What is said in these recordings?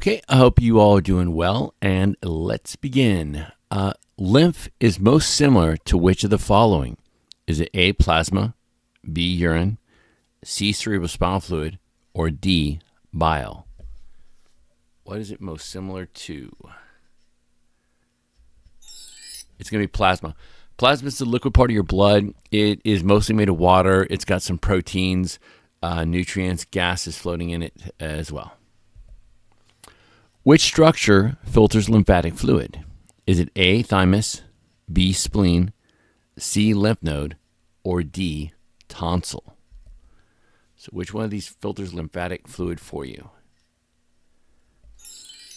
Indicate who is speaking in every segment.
Speaker 1: Okay, I hope you all are doing well, and let's begin. Lymph is most similar to which of the following? Is it A, plasma, B, urine, C, cerebrospinal fluid, or D, bile? What is it most similar to? It's going to be plasma. Plasma is the liquid part of your blood. It is mostly made of water. It's got some proteins, nutrients, gases floating in it as well. Which structure filters lymphatic fluid? Is it A, thymus, B, spleen, C, lymph node, or D, tonsil? So which one of these filters lymphatic fluid for you?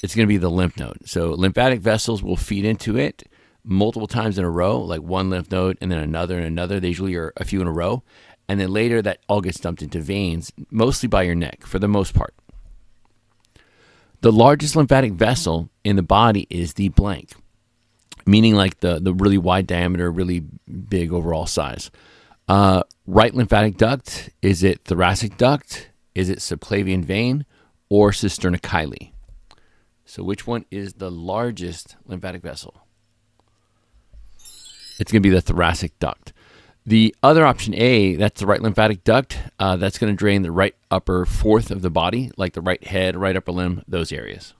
Speaker 1: It's going to be the lymph node. So lymphatic vessels will feed into it multiple times in a row, like one lymph node and then another and another. They usually are a few in a row. And then later that all gets dumped into veins, mostly by your neck for the most part. The largest lymphatic vessel in the body is the blank, meaning like the really wide diameter, really big overall size. Right lymphatic duct, is it thoracic duct? Is it subclavian vein or cisterna chyli? So which one is the largest lymphatic vessel? It's going to be the thoracic duct. The other option A, that's the right lymphatic duct. That's going to drain the right upper fourth of the body, like the right head, right upper limb, those areas.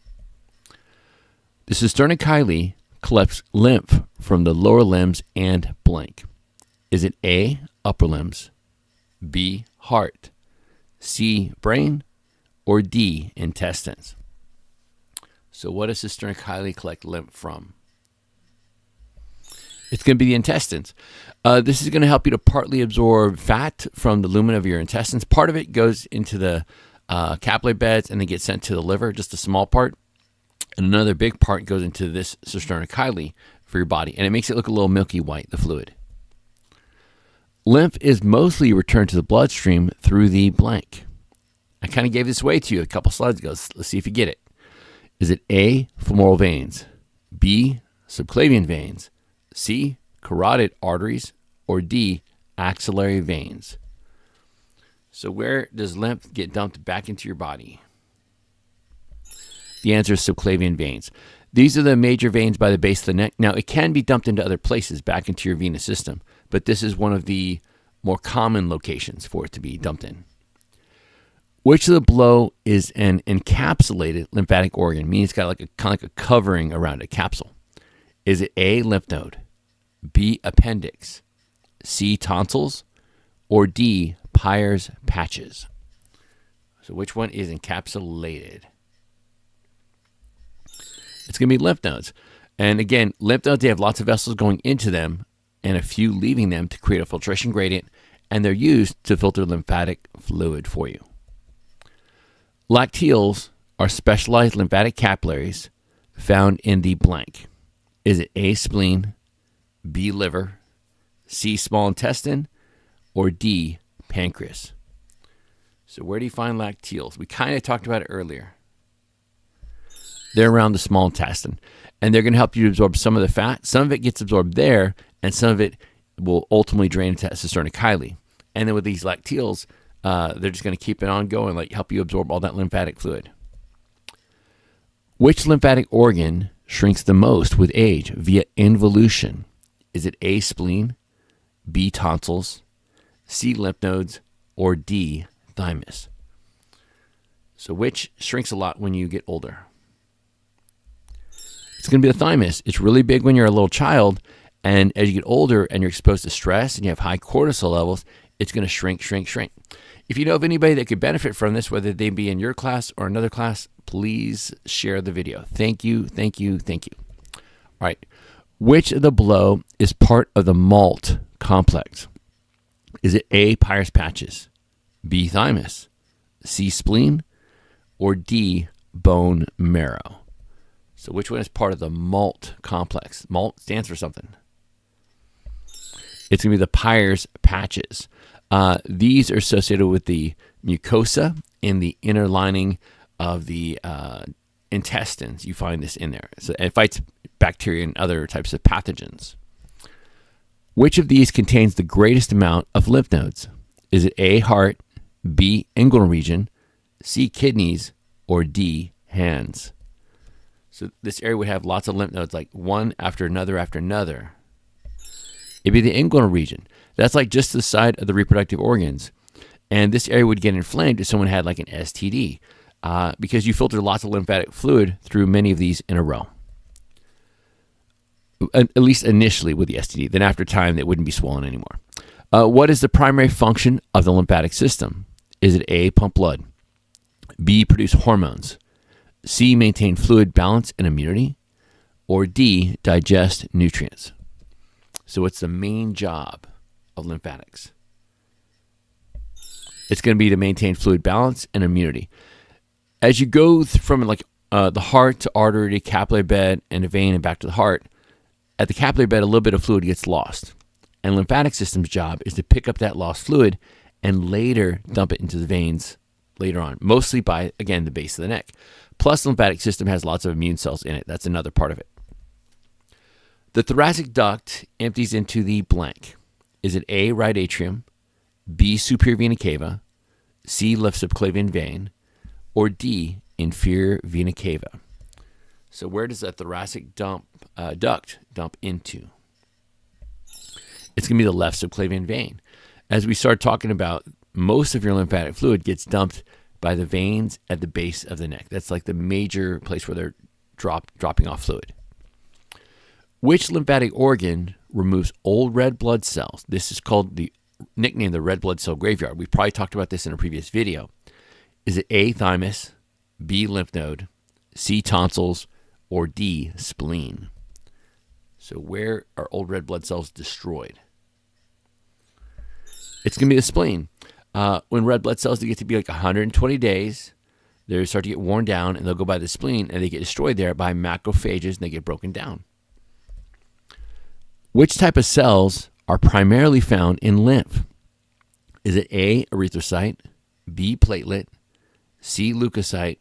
Speaker 1: The cisterna chyli collects lymph from the lower limbs and blank. Is it A, upper limbs, B, heart, C, brain, or D, intestines? So what does cisterna chyli collect lymph from? It's going to be the intestines. This is going to help you to partly absorb fat from the lumen of your intestines. Part of it goes into the capillary beds and then gets sent to the liver, just a small part. And another big part goes into this cisterna chyli for your body. And it makes it look a little milky white, the fluid. Lymph is mostly returned to the bloodstream through the blank. I kind of gave this away to you a couple slides ago. Let's see if you get it. Is it A, femoral veins, B, subclavian veins, C, carotid arteries, or D, axillary veins? So where does lymph get dumped back into your body? The answer is subclavian veins. These are the major veins by the base of the neck. Now, it can be dumped into other places, back into your venous system, but this is one of the more common locations for it to be dumped in. Which of the below is an encapsulated lymphatic organ, meaning it's got like a covering around a capsule? Is it A, lymph node, B, appendix, C, tonsils, or D, Peyer's patches? So which one is encapsulated? It's going to be lymph nodes. And again, lymph nodes, they have lots of vessels going into them and a few leaving them to create a filtration gradient, and they're used to filter lymphatic fluid for you. Lacteals are specialized lymphatic capillaries found in the blank. Is it A, spleen, B, liver, C, small intestine, or D, pancreas? So where do you find lacteals? We kind of talked about it earlier. They're around the small intestine, and they're going to help you absorb some of the fat. Some of it gets absorbed there, and some of it will ultimately drain into cisterna chyli. And then with these lacteals, they're just going to keep it on going, like help you absorb all that lymphatic fluid. Which lymphatic organ shrinks the most with age via involution? Is it A, spleen, B, tonsils, C, lymph nodes, or D, thymus? So which shrinks a lot when you get older? It's going to be the thymus. It's really big when you're a little child, and as you get older and you're exposed to stress and you have high cortisol levels, it's going to shrink. If you know of anybody that could benefit from this, whether they be in your class or another class, please share the video. Thank you. All right. Which of the below is part of the MALT complex? Is it A, Peyer's patches, B, thymus, C, spleen, or D, bone marrow? So which one is part of the MALT complex? MALT stands for something. It's going to be the Peyer's patches. These are associated with the mucosa in the inner lining of the intestines. You find this in there. So it fights bacteria and other types of pathogens. Which of these contains the greatest amount of lymph nodes? Is it A, heart, B, inguinal region, C, kidneys, or D, hands. So this area would have lots of lymph nodes, like one after another after another. It'd be the inguinal region. That's like just the side of the reproductive organs. And this area would get inflamed if someone had like an STD because you filter lots of lymphatic fluid through many of these in a row. At least initially with the STD. Then after time, it wouldn't be swollen anymore. What is the primary function of the lymphatic system? Is it A, pump blood, B, produce hormones, C, maintain fluid balance and immunity, or D, digest nutrients? So what's the main job of lymphatics? It's going to be to maintain fluid balance and immunity. As you go from the heart to artery to capillary bed and a vein and back to the heart, at the capillary bed, a little bit of fluid gets lost. And lymphatic system's job is to pick up that lost fluid and later dump it into the veins later on, mostly by, again, the base of the neck. Plus, the lymphatic system has lots of immune cells in it. That's another part of it. The thoracic duct empties into the blank. Is it A, right atrium, B, superior vena cava, C, left subclavian vein, or D, inferior vena cava? So where does that thoracic duct dump into? It's going to be the left subclavian vein. As we start talking about, most of your lymphatic fluid gets dumped by the veins at the base of the neck. That's like the major place where they're dropping off fluid. Which lymphatic organ removes old red blood cells? This is called the nickname the red blood cell graveyard. We probably talked about this in a previous video. Is it A, thymus, B, lymph node, C, tonsils, or D, spleen? So where are old red blood cells destroyed? It's going to be the spleen. When red blood cells get to be like 120 days, they start to get worn down, and they'll go by the spleen, and they get destroyed there by macrophages, and they get broken down. Which type of cells are primarily found in lymph? Is it A, erythrocyte, B, platelet, C, leukocyte,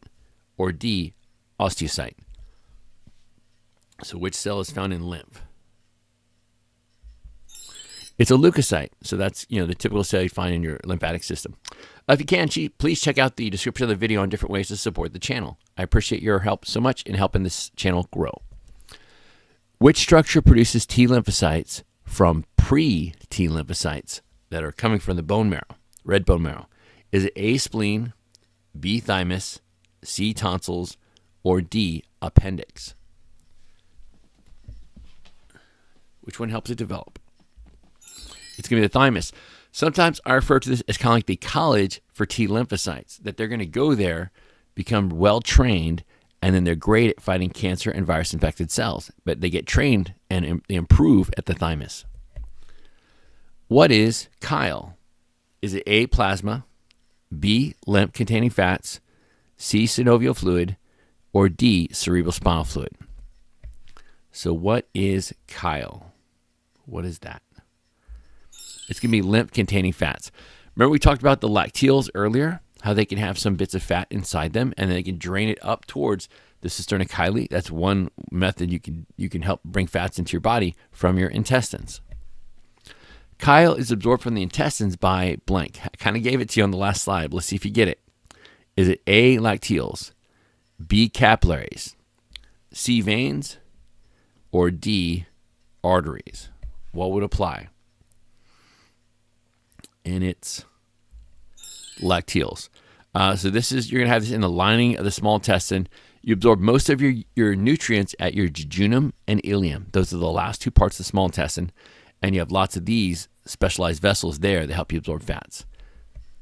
Speaker 1: or D, osteocyte? So which cell is found in lymph? It's a leukocyte. So that's, the typical cell you find in your lymphatic system. If you can, please check out the description of the video on different ways to support the channel. I appreciate your help so much in helping this channel grow. Which structure produces T lymphocytes from pre-T lymphocytes that are coming from the bone marrow, red bone marrow? Is it A, spleen, B, thymus, C, tonsils, or D, appendix? Which one helps it develop? It's going to be the thymus. Sometimes I refer to this as kind of like the college for T lymphocytes, that they're going to go there, become well-trained, and then they're great at fighting cancer and virus-infected cells. But they get trained and they improve at the thymus. What is chyle? Is it A, plasma, B, lymph-containing fats, C, synovial fluid, or D, cerebrospinal fluid? So what is chyle? What is that? It's going to be lymph-containing fats. Remember we talked about the lacteals earlier, how they can have some bits of fat inside them, and then they can drain it up towards the cisterna chyli. That's one method you can help bring fats into your body from your intestines. Chyle is absorbed from the intestines by blank. I kind of gave it to you on the last slide. Let's see if you get it. Is it A, lacteals, B, capillaries, C, veins, or D, arteries? What would apply? And it's lacteals. So you're going to have this in the lining of the small intestine. You absorb most of your nutrients at your jejunum and ileum. Those are the last two parts of the small intestine. And you have lots of these specialized vessels there that help you absorb fats.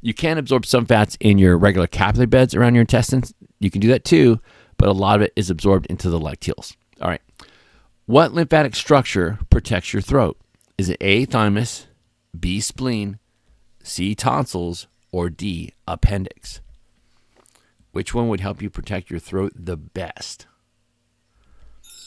Speaker 1: You can absorb some fats in your regular capillary beds around your intestines. You can do that too, but a lot of it is absorbed into the lacteals. All right. What lymphatic structure protects your throat? Is it A, thymus, B, spleen, C, tonsils, or D, appendix? Which one would help you protect your throat the best?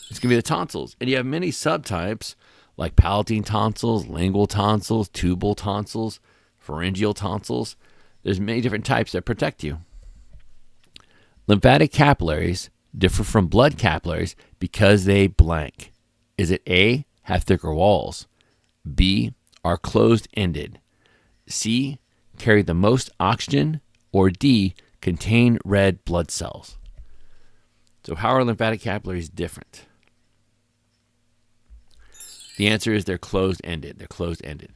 Speaker 1: It's going to be the tonsils. And you have many subtypes like palatine tonsils, lingual tonsils, tubal tonsils, pharyngeal tonsils. There's many different types that protect you. Lymphatic capillaries differ from blood capillaries because they blank. Is it A, have thicker walls, B, are closed-ended, C, carry the most oxygen, or D, contain red blood cells? So how are lymphatic capillaries different? The answer is they're closed-ended. They're closed-ended.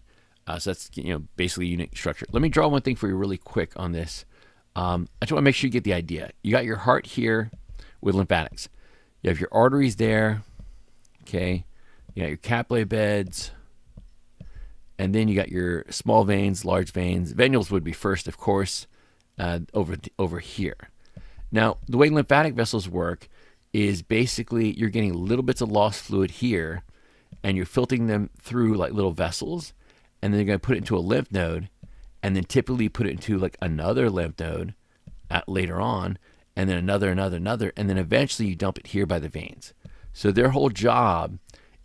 Speaker 1: So that's basically a unique structure. Let me draw one thing for you really quick on this. I just want to make sure you get the idea. You got your heart here with lymphatics. You have your arteries there. Okay. You got your capillary beds. And then you got your small veins, large veins. Venules would be first, of course, over here. Now, the way lymphatic vessels work is basically you're getting little bits of lost fluid here, and you're filtering them through like little vessels, and then you're going to put it into a lymph node, and then typically put it into like another lymph node later on, and then another, and then eventually you dump it here by the veins. So their whole job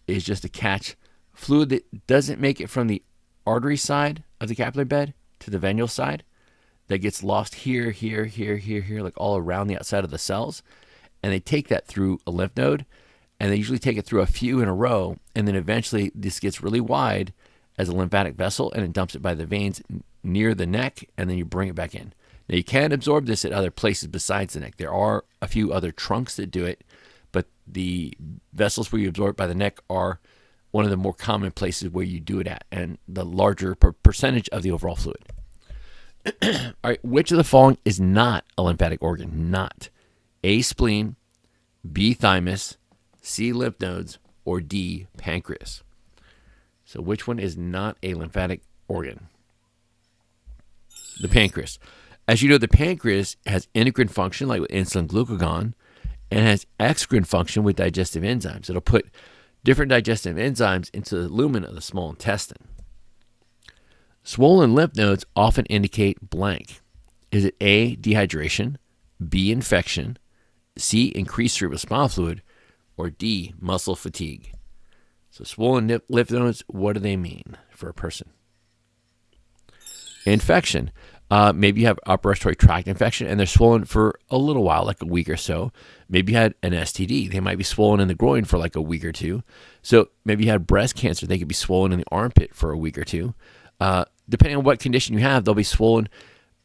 Speaker 1: is just to catch fluid that doesn't make it from the artery side of the capillary bed to the venule side, that gets lost here, like all around the outside of the cells. And they take that through a lymph node, and they usually take it through a few in a row, and then eventually this gets really wide as a lymphatic vessel, and it dumps it by the veins near the neck, and then you bring it back in. Now, you can absorb this at other places besides the neck. There are a few other trunks that do it, but the vessels where you absorb it by the neck are one of the more common places where you do it at, and the larger percentage of the overall fluid. All right, which of the following is not a lymphatic organ? Not. A, spleen, B, thymus, C, lymph nodes, or D, pancreas. So which one is not a lymphatic organ? The pancreas. As you know, the pancreas has endocrine function, like with insulin glucagon, and has exocrine function with digestive enzymes. It'll put different digestive enzymes into the lumen of the small intestine. Swollen lymph nodes often indicate blank. Is it A, dehydration, B, infection, C, increased cerebrospinal fluid, or D, muscle fatigue? So swollen lymph nodes, what do they mean for a person? Infection. Maybe you have upper respiratory tract infection and they're swollen for a little while, like a week or so. Maybe you had an STD. They might be swollen in the groin for like a week or two. So maybe you had breast cancer. They could be swollen in the armpit for a week or two. Depending on what condition you have, they'll be swollen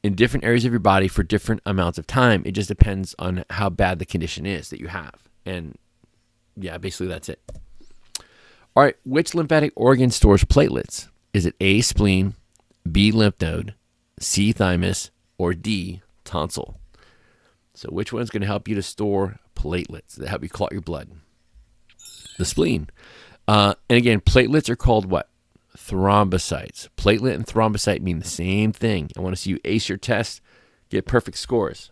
Speaker 1: in different areas of your body for different amounts of time. It just depends on how bad the condition is that you have. And yeah, basically that's it. All right, which lymphatic organ stores platelets? Is it A, spleen, B, lymph node, C, thymus, or D, tonsil? So which one's going to help you to store platelets that help you clot your blood? The spleen. And again, platelets are called what? Thrombocytes. Platelet and thrombocyte mean the same thing. I want to see you ace your test, get perfect scores.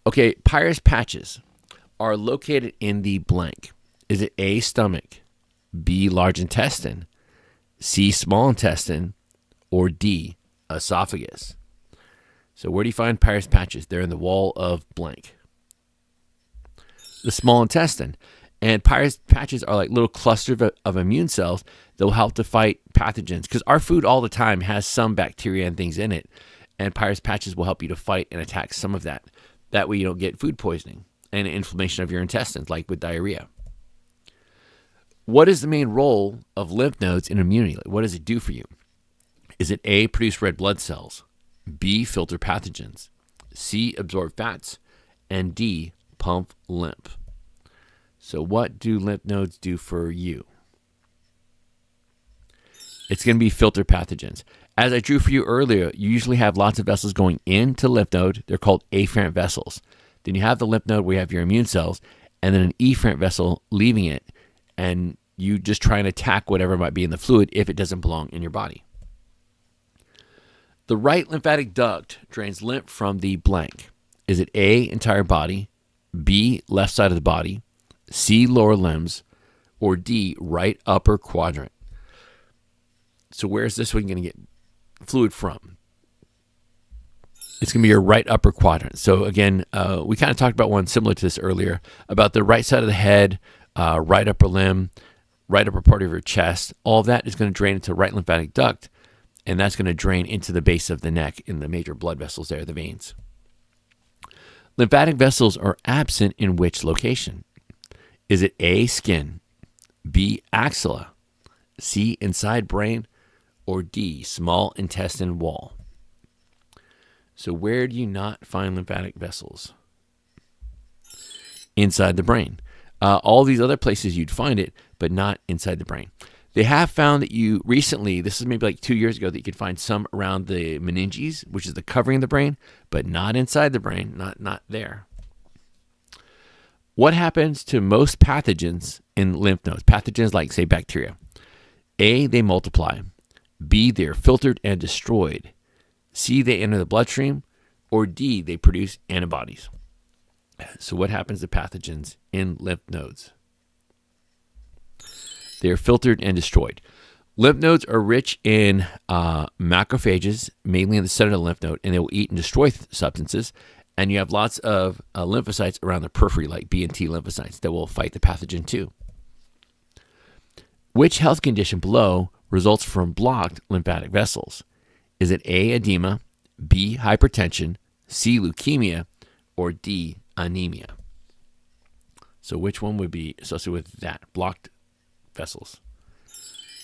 Speaker 1: Okay, Peyer's patches are located in the blank. Is it A, stomach, B, large intestine, C, small intestine, or D, esophagus? So where do you find Peyer's patches? They're in the wall of blank. The small intestine. And Peyer's patches are like little clusters of immune cells that will help to fight pathogens, because our food all the time has some bacteria and things in it, and Peyer's patches will help you to fight and attack some of that. That way you don't get food poisoning and inflammation of your intestines, like with diarrhea. What is the main role of lymph nodes in immunity? What does it do for you? Is it A, produce red blood cells, B, filter pathogens, C, absorb fats, and D, pump lymph? So what do lymph nodes do for you? It's going to be filter pathogens. As I drew for you earlier, you usually have lots of vessels going into lymph node. They're called afferent vessels. Then you have the lymph node where you have your immune cells, and then an efferent vessel leaving it, and you just try and attack whatever might be in the fluid if it doesn't belong in your body. The right lymphatic duct drains lymph from the blank. Is it A, entire body, B, left side of the body, C, lower limbs, or D, right upper quadrant? So where's this one going to get fluid from? It's going to be your right upper quadrant. So again, we kind of talked about one similar to this earlier, about the right side of the head, right upper limb, right upper part of your chest. All of that is going to drain into right lymphatic duct, and that's going to drain into the base of the neck in the major blood vessels there, the veins. Lymphatic vessels are absent in which location? Is it A, skin, B, axilla, C, inside brain, or D, small intestine wall? So where do you not find lymphatic vessels? inside the brain. All these other places you'd find it, but not inside the brain. They have found that you recently, this is maybe like 2 years ago, that you could find some around the meninges, which is the covering of the brain, but not inside the brain, not there. What happens to most pathogens in lymph nodes? Pathogens like, say, bacteria. A, they multiply. B, they're filtered and destroyed. C, they enter the bloodstream. Or D, they produce antibodies. So what happens to pathogens in lymph nodes? They are filtered and destroyed. Lymph nodes are rich in macrophages, mainly in the center of the lymph node, and they will eat and destroy substances. And you have lots of lymphocytes around the periphery, like B and T lymphocytes, that will fight the pathogen too. Which health condition below results from blocked lymphatic vessels? Is it A, edema, B, hypertension, C, leukemia, or D, anemia? So which one would be associated with that? Blocked vessels.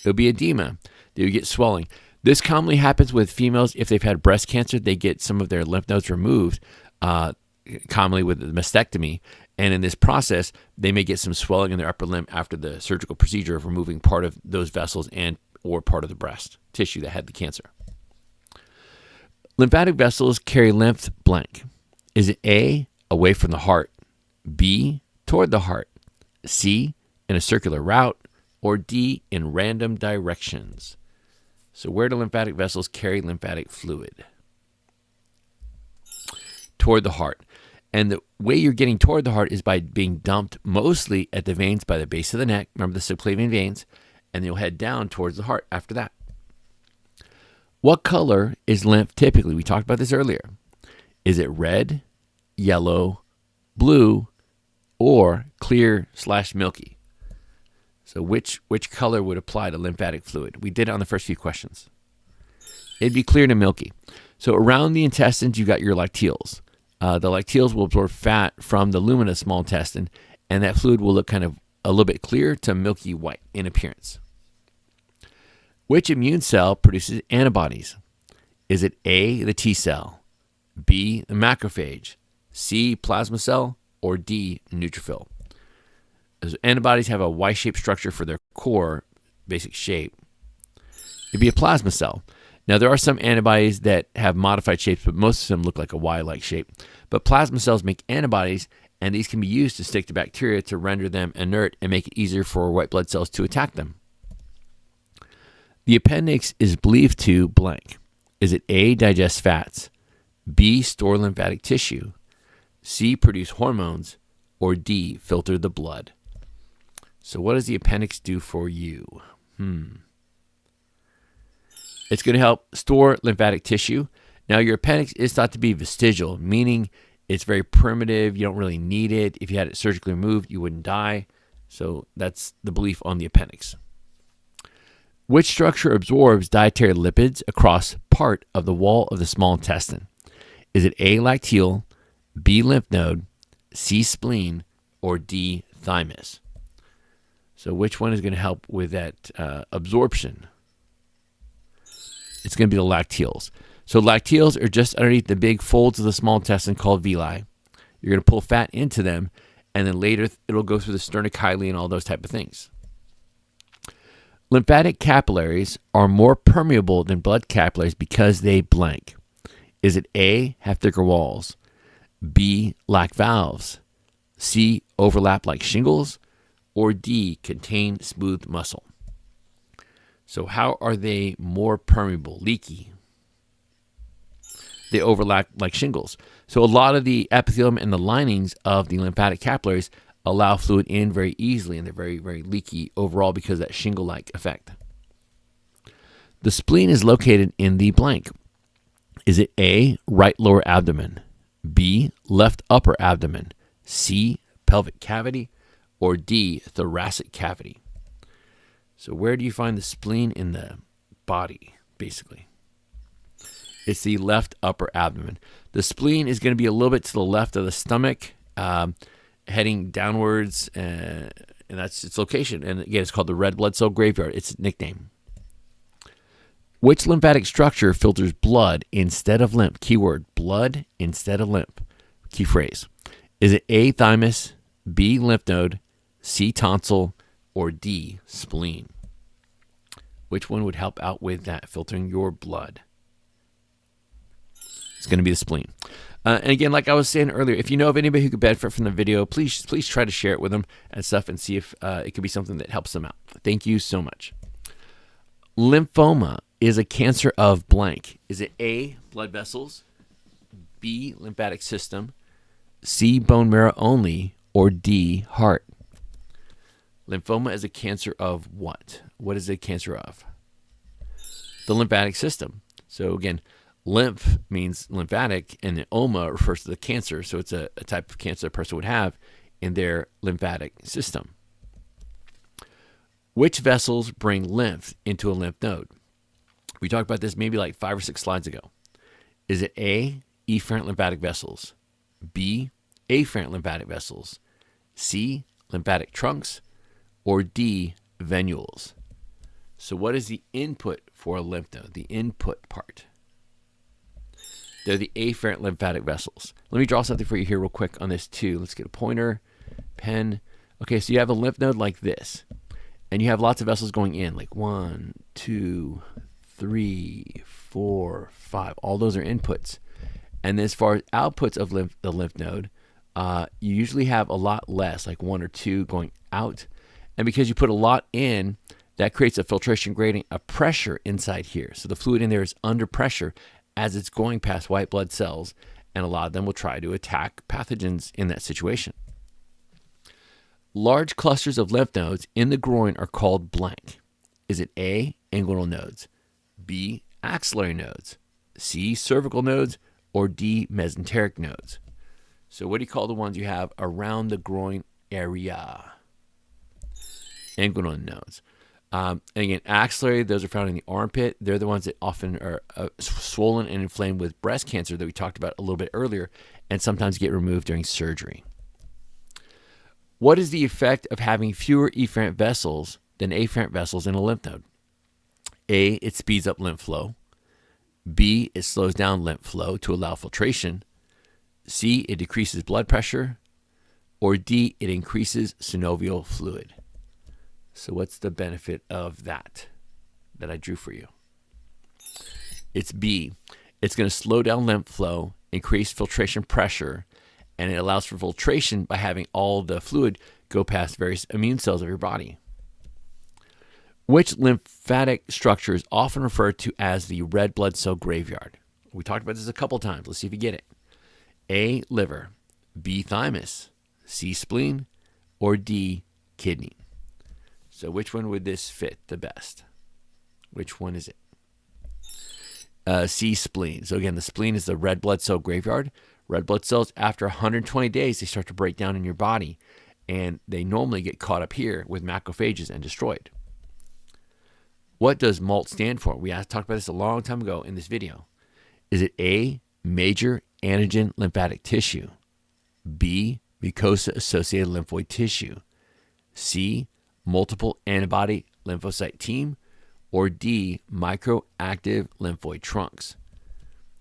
Speaker 1: It would be edema. They would get swelling. This commonly happens with females if they've had breast cancer. They get some of their lymph nodes removed, commonly with the mastectomy. And in this process, they may get some swelling in their upper limb after the surgical procedure of removing part of those vessels and or part of the breast tissue that had the cancer. Lymphatic vessels carry lymph blank. Is it A, away from the heart, B, toward the heart, C, in a circular route, or D, in random directions? So where do lymphatic vessels carry lymphatic fluid? Toward the heart. And the way you're getting toward the heart is by being dumped mostly at the veins by the base of the neck. Remember the subclavian veins? And you'll head down towards the heart after that. What color is lymph typically? We talked about this earlier. Is it red, yellow, blue, or clear/milky? So which color would apply to lymphatic fluid? We did it on the first few questions. It'd be clear to milky. So around the intestines, you got your lacteals. The lacteals will absorb fat from the lumen of the small intestine, and that fluid will look kind of a little bit clear to milky white in appearance. Which immune cell produces antibodies? Is it A, the T cell, B, the macrophage, C, plasma cell, or D, neutrophil? As antibodies have a Y-shaped structure for their core, basic shape. It'd be a plasma cell. Now, there are some antibodies that have modified shapes, but most of them look like a Y-like shape. But plasma cells make antibodies, and these can be used to stick to bacteria to render them inert and make it easier for white blood cells to attack them. The appendix is believed to blank. Is it A, digest fats, B, store lymphatic tissue, C, produce hormones, or D, filter the blood? So what does the appendix do for you? It's going to help store lymphatic tissue. Now, your appendix is thought to be vestigial, meaning it's very primitive. You don't really need it. If you had it surgically removed, you wouldn't die. So that's the belief on the appendix. Which structure absorbs dietary lipids across part of the wall of the small intestine? Is it A, lacteal, B, lymph node, C, spleen, or D, thymus? So which one is going to help with that absorption? It's going to be the lacteals. So lacteals are just underneath the big folds of the small intestine called villi. You're going to pull fat into them, and then later it'll go through the sternochyli and all those type of things. Lymphatic capillaries are more permeable than blood capillaries because they blank. Is it A, have thicker walls, B, lack valves, C, overlap like shingles, or D, contain smooth muscle? So how are they more permeable, leaky? They overlap like shingles. So a lot of the epithelium and the linings of the lymphatic capillaries allow fluid in very easily, and they're very, very leaky overall because of that shingle-like effect. The spleen is located in the blank. Is it A, right lower abdomen, B, left upper abdomen, C, pelvic cavity, or D, thoracic cavity? So where do you find the spleen in the body, basically? It's the left upper abdomen. The spleen is going to be a little bit to the left of the stomach, heading downwards, and that's its location. And again, it's called the red blood cell graveyard. It's a nickname. Which lymphatic structure filters blood instead of lymph? Keyword, blood instead of lymph. Key phrase. Is it A, thymus, B, lymph node, C, tonsil, or D, spleen? Which one would help out with that, filtering your blood? It's going to be the spleen. And again, like I was saying earlier, if you know of anybody who could benefit from the video, please try to share it with them and stuff and see if it could be something that helps them out. Thank you so much. Lymphoma is a cancer of blank. Is it A, blood vessels, B, lymphatic system, C, bone marrow only, or D, heart? Lymphoma is a cancer of what? What is it a cancer of? The lymphatic system. So again, lymph means lymphatic, and the oma refers to the cancer. So it's a type of cancer a person would have in their lymphatic system. Which vessels bring lymph into a lymph node? We talked about this maybe like 5 or 6 slides ago. Is it A, efferent lymphatic vessels, B, afferent lymphatic vessels, C, lymphatic trunks, or D, venules? So what is the input for a lymph node, the input part? They're the afferent lymphatic vessels. Let me draw something for you here real quick on this too. Let's get a pointer, pen. Okay, so you have a lymph node like this, and you have lots of vessels going in, like 1, 2, 3, 4, 5. All those are inputs. And as far as outputs of the lymph node, you usually have a lot less, like 1 or 2 going out. And because you put a lot in, that creates a filtration gradient, a pressure inside here. So the fluid in there is under pressure as it's going past white blood cells, and a lot of them will try to attack pathogens in that situation. Large clusters of lymph nodes in the groin are called blank. Is it A, inguinal nodes, B, axillary nodes, C, cervical nodes, or D, mesenteric nodes? So what do you call the ones you have around the groin area? Inguinal nodes. And again, axillary, those are found in the armpit. They're the ones that often are swollen and inflamed with breast cancer that we talked about a little bit earlier, and sometimes get removed during surgery. What is the effect of having fewer efferent vessels than afferent vessels in a lymph node? A, it speeds up lymph flow. B, it slows down lymph flow to allow filtration. C, it decreases blood pressure. Or D, it increases synovial fluid. So what's the benefit of that I drew for you? It's B. It's going to slow down lymph flow, increase filtration pressure, and it allows for filtration by having all the fluid go past various immune cells of your body. Which lymphatic structure is often referred to as the red blood cell graveyard? We talked about this a couple times. Let's see if you get it. A, liver, B, thymus, C, spleen, or D, kidney. So which one would this fit the best? Which one is it? C, spleen. So again, the spleen is the red blood cell graveyard. Red blood cells, after 120 days, they start to break down in your body, and they normally get caught up here with macrophages and destroyed. What does MALT stand for? We talked about this a long time ago in this video. Is it A, major antigen lymphatic tissue, B, mucosa-associated lymphoid tissue, C, multiple antibody lymphocyte team, or D, microactive lymphoid trunks?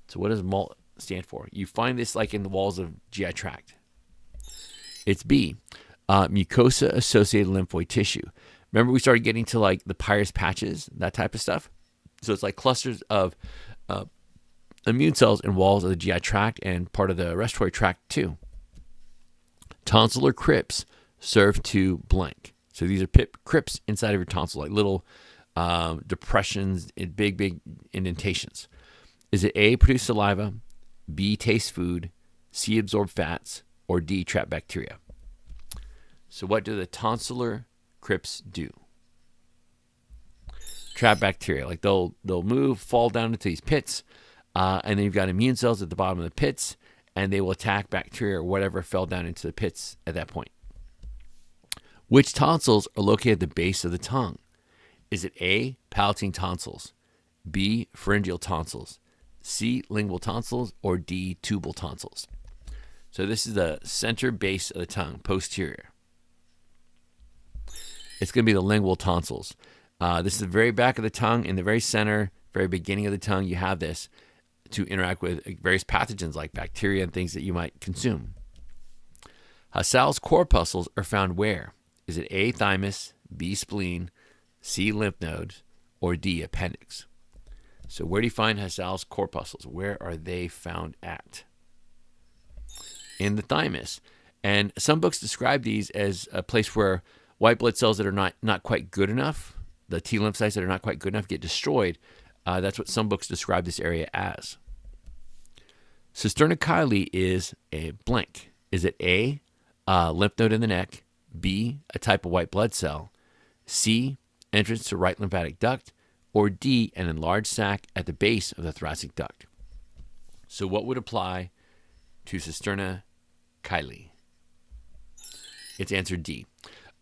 Speaker 1: So what does MALT stand for? You find this like in the walls of GI tract. It's B, mucosa-associated lymphoid tissue. Remember we started getting to like the Peyer's patches, that type of stuff? So it's like clusters of immune cells in walls of the GI tract and part of the respiratory tract too. Tonsillar crypts serve to blank. So these are crypts inside of your tonsil, like little depressions, big indentations. Is it A, produce saliva, B, taste food, C, absorb fats, or D, trap bacteria? So what do the tonsillar crypts do? Trap bacteria. Like they'll move, fall down into these pits, and then you've got immune cells at the bottom of the pits, and they will attack bacteria or whatever fell down into the pits at that point. Which tonsils are located at the base of the tongue? Is it A, palatine tonsils, B, pharyngeal tonsils, C, lingual tonsils, or D, tubal tonsils? So this is the center base of the tongue, posterior. It's going to be the lingual tonsils. This is the very back of the tongue, in the very center, very beginning of the tongue. You have this to interact with various pathogens like bacteria and things that you might consume. Hassel's corpuscles are found where? Is it A, thymus, B, spleen, C, lymph nodes, or D, appendix? So where do you find Hassel's corpuscles? Where are they found at? In the thymus. And some books describe these as a place where white blood cells that are not quite good enough, the T lymphocytes that are not quite good enough, get destroyed. That's what some books describe this area as. Cisterna chyli is a blank. Is it A, lymph node in the neck, B, a type of white blood cell, C, entrance to right lymphatic duct, or D, an enlarged sac at the base of the thoracic duct? So what would apply to cisterna chyli? It's answer D.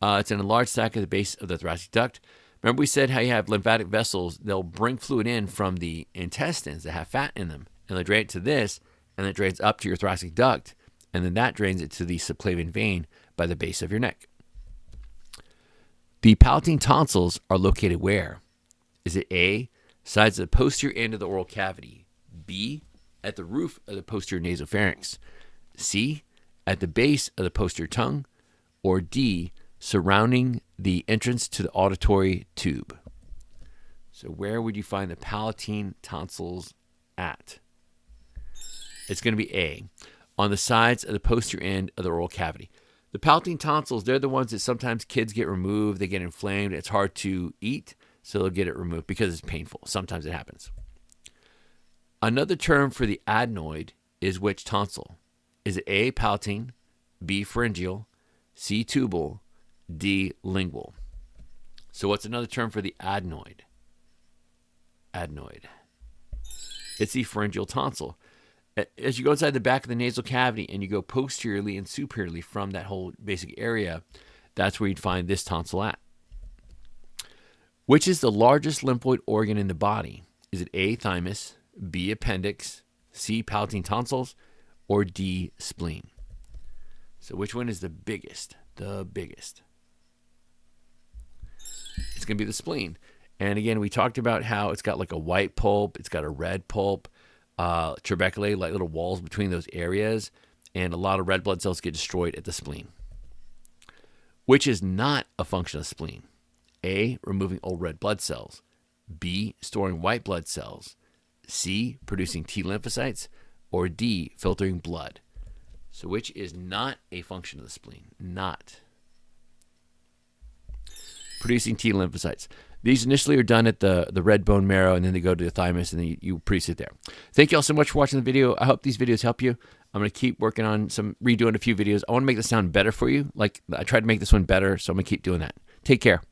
Speaker 1: It's an enlarged sac at the base of the thoracic duct. Remember we said how you have lymphatic vessels, they'll bring fluid in from the intestines that have fat in them, and they'll drain it to this, and it drains up to your thoracic duct, and then that drains it to the subclavian vein by the base of your neck. The palatine tonsils are located where? Is it A, sides of the posterior end of the oral cavity, B, at the roof of the posterior nasopharynx, C, at the base of the posterior tongue, or D, surrounding the entrance to the auditory tube? So where would you find the palatine tonsils at? It's going to be A, on the sides of the posterior end of the oral cavity. The palatine tonsils, they're the ones that sometimes kids get removed, they get inflamed, it's hard to eat, so they'll get it removed because it's painful. Sometimes it happens. Another term for the adenoid is which tonsil? Is it A, palatine, B, pharyngeal, C, tubal, D, lingual? So what's another term for the adenoid? Adenoid. It's the pharyngeal tonsil. As you go inside the back of the nasal cavity and you go posteriorly and superiorly from that whole basic area, that's where you'd find this tonsil at. Which is the largest lymphoid organ in the body? Is it A, thymus, B, appendix, C, palatine tonsils, or D, spleen? So which one is the biggest? The biggest. It's going to be the spleen. And again, we talked about how it's got like a white pulp, it's got a red pulp, trabeculae, like little walls between those areas, and a lot of red blood cells get destroyed at the spleen. Which is not a function of the spleen? A, removing old red blood cells, B, storing white blood cells, C, producing T lymphocytes, or D, filtering blood. So which is not a function of the spleen? Not. Producing T lymphocytes. These initially are done at the red bone marrow, and then they go to the thymus, and then you produce it there. Thank you all so much for watching the video. I hope these videos help you. I'm going to keep working on redoing a few videos. I want to make this sound better for you. Like I tried to make this one better, so I'm going to keep doing that. Take care.